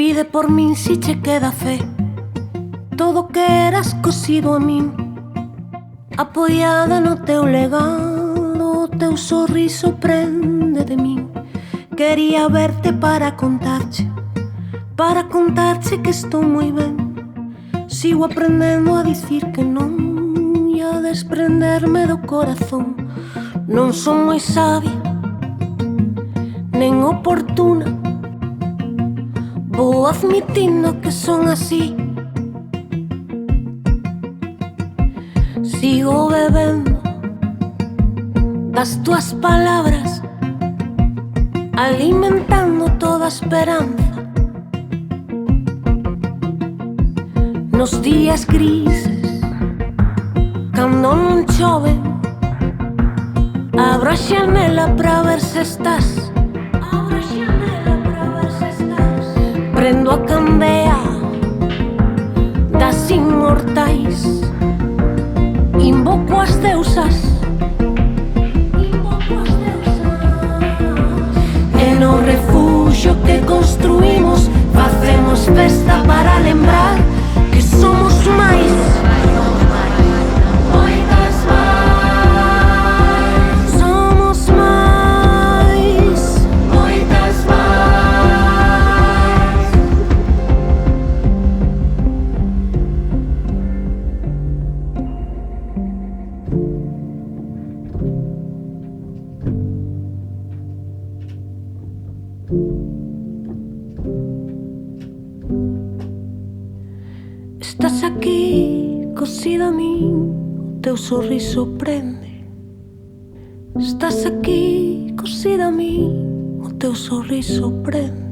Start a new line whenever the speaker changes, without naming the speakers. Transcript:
Pide por min si che queda fe todo que eras cosido a min, apoiada no teu legado, o teu sorriso prende de min. Quería verte para contarche que estou moi ben. Sigo aprendendo a dicir que non e a desprenderme do corazón. Non son moi sabia nen oportuna, vou admitindo que son así. Sigo bebendo das túas palabras, alimentando toda esperanza. Nos días grises, cando non chove, abro a xanela pra ver se estás. Prendo a candea das inmortais, invoco as deusas, e no refuxio que construímos facemos festa para lembrar que somos máis. Estás aquí, cosida a min, o teu sorriso prende. Estás aquí, cosida a min, o teu sorriso prende.